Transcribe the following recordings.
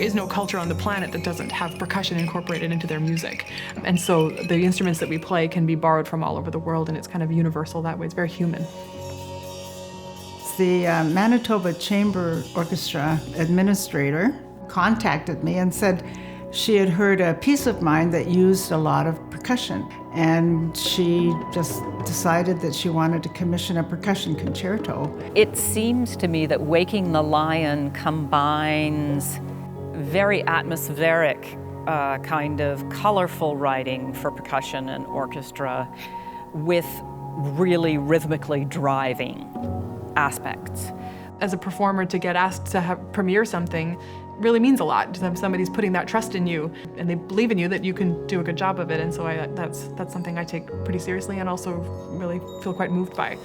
is no culture on the planet that doesn't have percussion incorporated into their music. And so the instruments that we play can be borrowed from all over the world, and it's kind of universal that way. It's very human. The Manitoba Chamber Orchestra administrator contacted me and said she had heard a piece of mine that used a lot of percussion, and she just decided that she wanted to commission a percussion concerto. It seems to me that Waking the Lion combines very atmospheric kind of colorful writing for percussion and orchestra with really rhythmically driving aspects. As a performer, to get asked to premiere something really means a lot. Somebody's putting that trust in you, and they believe in you that you can do a good job of it. And so that's something I take pretty seriously, and also really feel quite moved by.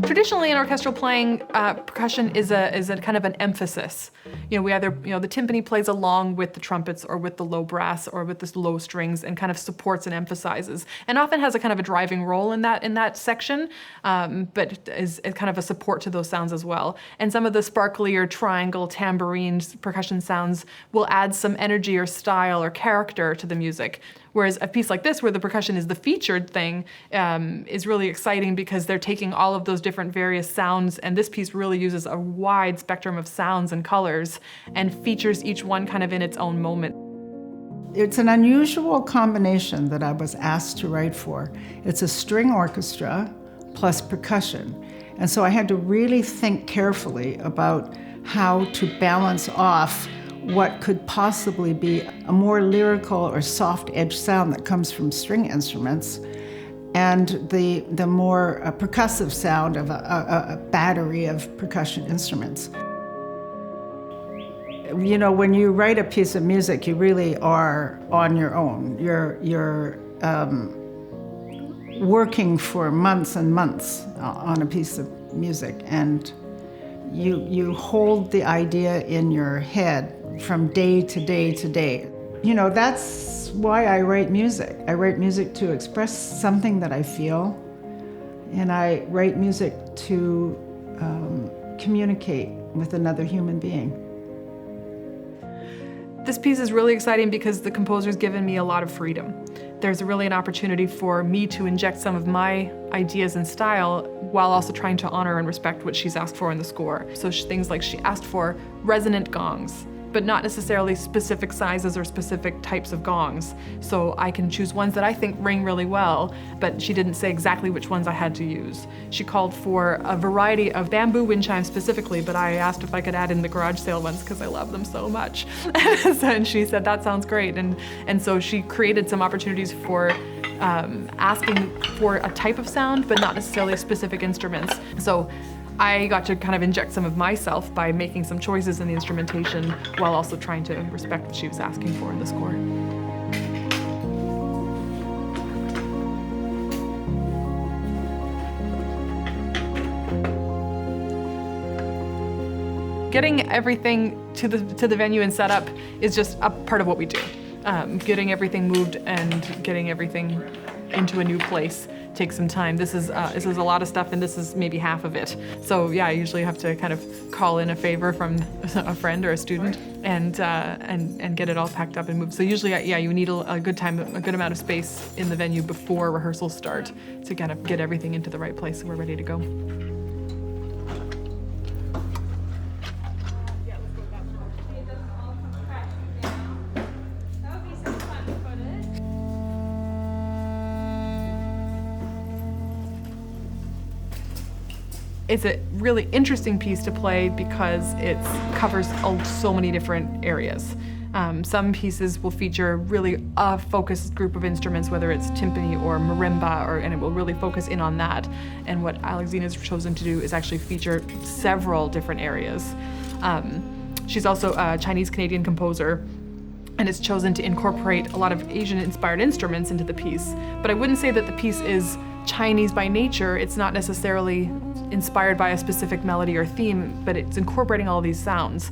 Traditionally, in orchestral playing, percussion is a kind of an emphasis. We either, the timpani plays along with the trumpets or with the low brass or with the low strings and kind of supports and emphasizes, and often has a kind of a driving role in that section, but is kind of a support to those sounds as well. And some of the sparklier triangle, tambourine, percussion sounds will add some energy or style or character to the music. Whereas a piece like this, where the percussion is the featured thing, is really exciting because they're taking all of those different various sounds, and this piece really uses a wide spectrum of sounds and colors and features each one kind of in its own moment. It's an unusual combination that I was asked to write for. It's a string orchestra plus percussion. And so I had to really think carefully about how to balance off what could possibly be a more lyrical or soft edge sound that comes from string instruments, and the more percussive sound of a battery of percussion instruments. When you write a piece of music, you really are on your own. You're working for months and months on a piece of music, and you hold the idea in your head from day to day to day. That's why I write music. I write music to express something that I feel, and I write music to communicate with another human being. This piece is really exciting because the composer's given me a lot of freedom. There's really an opportunity for me to inject some of my ideas and style while also trying to honor and respect what she's asked for in the score. So things like she asked for resonant gongs, but not necessarily specific sizes or specific types of gongs. So I can choose ones that I think ring really well, but she didn't say exactly which ones I had to use. She called for a variety of bamboo wind chimes specifically, but I asked if I could add in the garage sale ones because I love them so much. And she said, that sounds great. And so she created some opportunities for asking for a type of sound, but not necessarily specific instruments. So I got to kind of inject some of myself by making some choices in the instrumentation while also trying to respect what she was asking for in the score. Getting everything to the venue and set up is just a part of what we do. Getting everything moved and getting everything into a new place takes some time. This is a lot of stuff, and this is maybe half of it. So yeah, I usually have to kind of call in a favor from a friend or a student and get it all packed up and moved. So usually, yeah, you need a good amount of space in the venue before rehearsals start to kind of get everything into the right place so we're ready to go. It's a really interesting piece to play because it covers so many different areas. Some pieces will feature really a focused group of instruments, whether it's timpani or marimba, and it will really focus in on that. And what Alexina's chosen to do is actually feature several different areas. She's also a Chinese-Canadian composer and it's chosen to incorporate a lot of Asian-inspired instruments into the piece. But I wouldn't say that the piece is Chinese by nature. It's not necessarily inspired by a specific melody or theme, but it's incorporating all these sounds.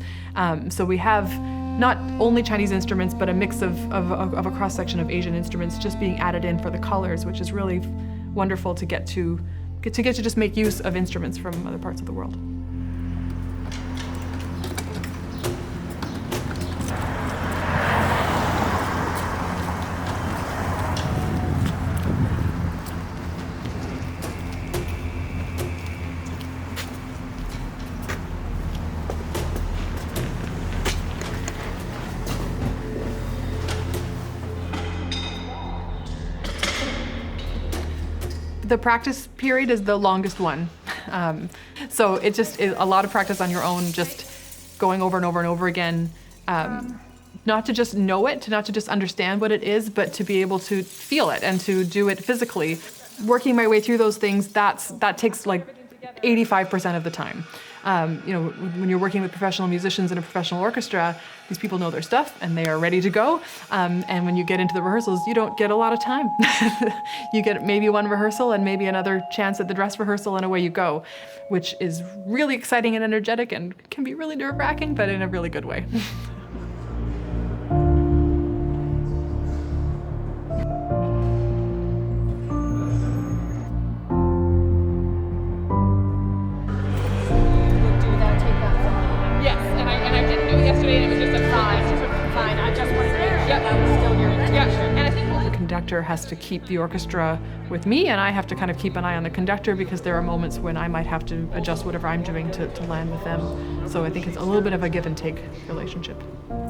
So we have not only Chinese instruments, but a mix of a cross-section of Asian instruments just being added in for the colors, which is really wonderful to get to just make use of instruments from other parts of the world. The practice period is the longest one. So it just is a lot of practice on your own, just going over and over and over again. Not to just know it, not to just understand what it is, but to be able to feel it and to do it physically. Working my way through those things, that takes like 85% of the time. When you're working with professional musicians in a professional orchestra, these people know their stuff and they are ready to go. And when you get into the rehearsals, you don't get a lot of time. You get maybe one rehearsal and maybe another chance at the dress rehearsal, and away you go, which is really exciting and energetic and can be really nerve-wracking, but in a really good way. Conductor has to keep the orchestra with me, and I have to kind of keep an eye on the conductor, because there are moments when I might have to adjust whatever I'm doing to land with them. So I think it's a little bit of a give and take relationship.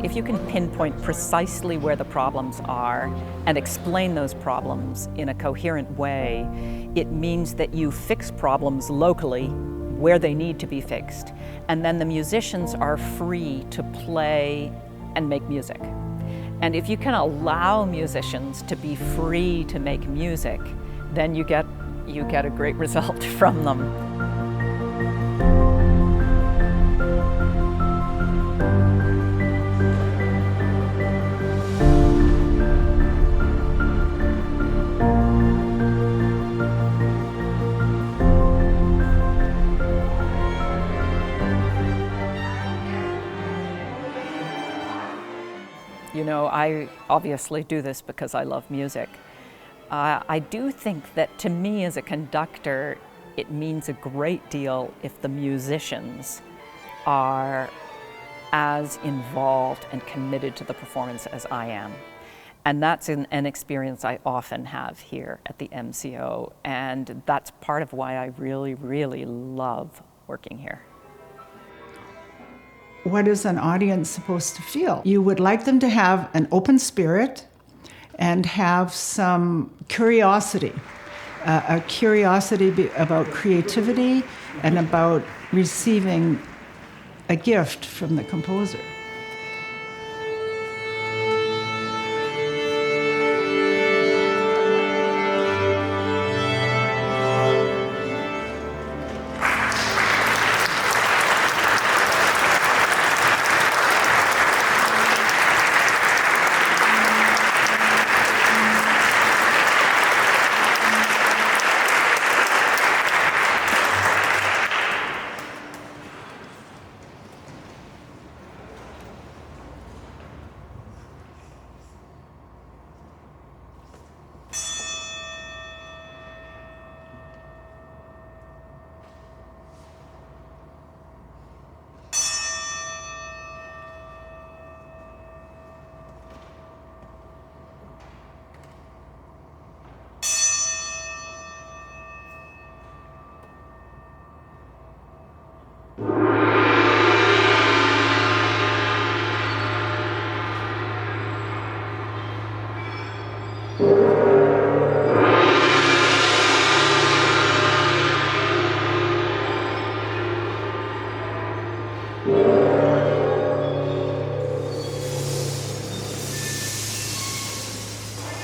If you can pinpoint precisely where the problems are and explain those problems in a coherent way, it means that you fix problems locally where they need to be fixed. And then the musicians are free to play and make music. And if you can allow musicians to be free to make music, then you get a great result from them. I obviously do this because I love music. I do think that to me as a conductor, it means a great deal if the musicians are as involved and committed to the performance as I am. And that's an experience I often have here at the MCO, and that's part of why I really, really love working here. What is an audience supposed to feel? You would like them to have an open spirit and have some curiosity, a curiosity about creativity and about receiving a gift from the composer.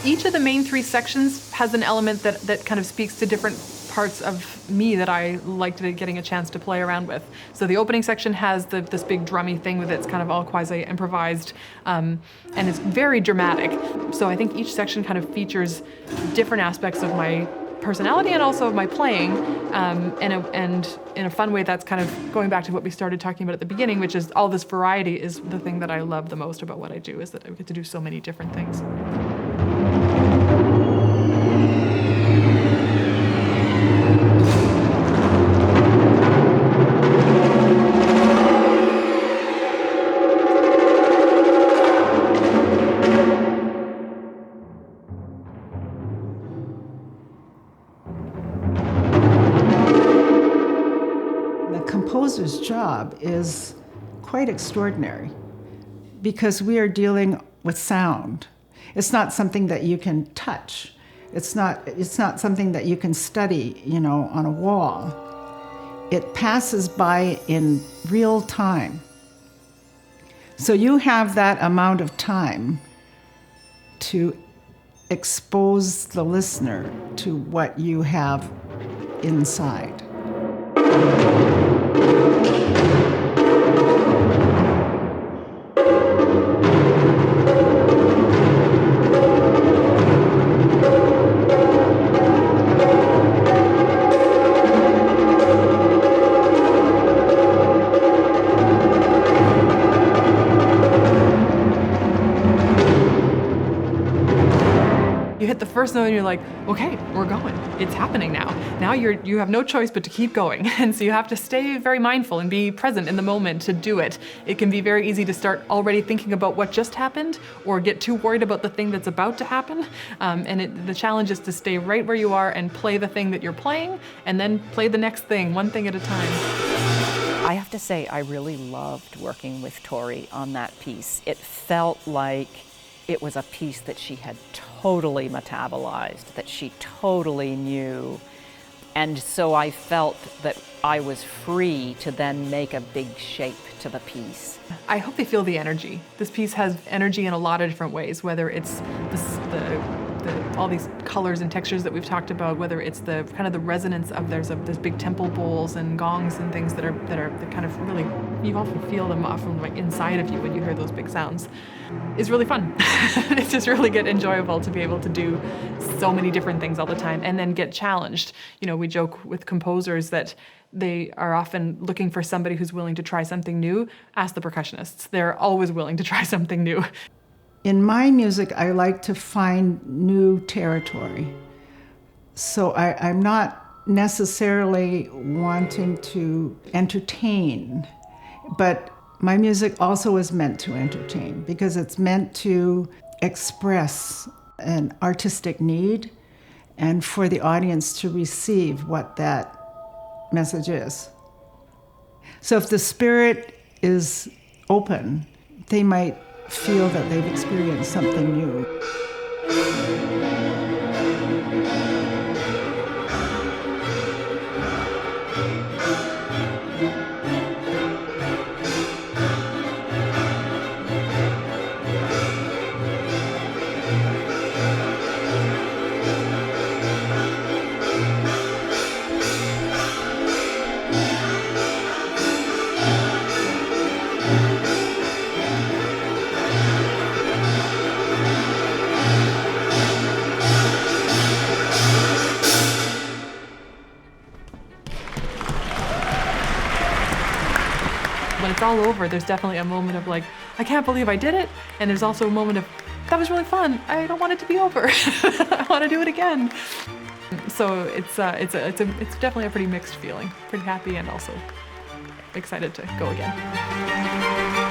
Each of the main three sections has an element that kind of speaks to different parts of me that I liked getting a chance to play around with. So the opening section has this big drummy thing with it's kind of all quasi-improvised, and it's very dramatic. So I think each section kind of features different aspects of my personality and also of my playing, and in a fun way. That's kind of going back to what we started talking about at the beginning, which is all this variety is the thing that I love the most about what I do, is that I get to do so many different things. The composer's job is quite extraordinary because we are dealing with sound. It's not something that you can touch. It's not something that you can study, on a wall. It passes by in real time. So you have that amount of time to expose the listener to what you have inside. You hit the first note and you're like, okay, we're going. It's happening now. Now you have no choice but to keep going. And so you have to stay very mindful and be present in the moment to do it. It can be very easy to start already thinking about what just happened or get too worried about the thing that's about to happen. The challenge is to stay right where you are and play the thing that you're playing and then play the next thing, one thing at a time. I have to say, I really loved working with Tori on that piece. It felt like it was a piece that she had totally metabolized, that she totally knew. And so I felt that I was free to then make a big shape to the piece. I hope they feel the energy. This piece has energy in a lot of different ways, whether it's all these colors and textures that we've talked about, whether it's the kind of the resonance of there's big temple bowls and gongs and things that kind of really, you often feel them often like inside of you when you hear those big sounds. It's really fun. It's just really enjoyable to be able to do so many different things all the time and then get challenged. We joke with composers that they are often looking for somebody who's willing to try something new. Ask the percussionists. They're always willing to try something new. In my music, I like to find new territory. So I'm not necessarily wanting to entertain, but my music also is meant to entertain because it's meant to express an artistic need and for the audience to receive what that message is. So if the spirit is open, they might feel that they've experienced something new. When it's all over, there's definitely a moment of like, I can't believe I did it. And there's also a moment of, that was really fun. I don't want it to be over. I want to do it again. So it's definitely a pretty mixed feeling. Pretty happy and also excited to go again.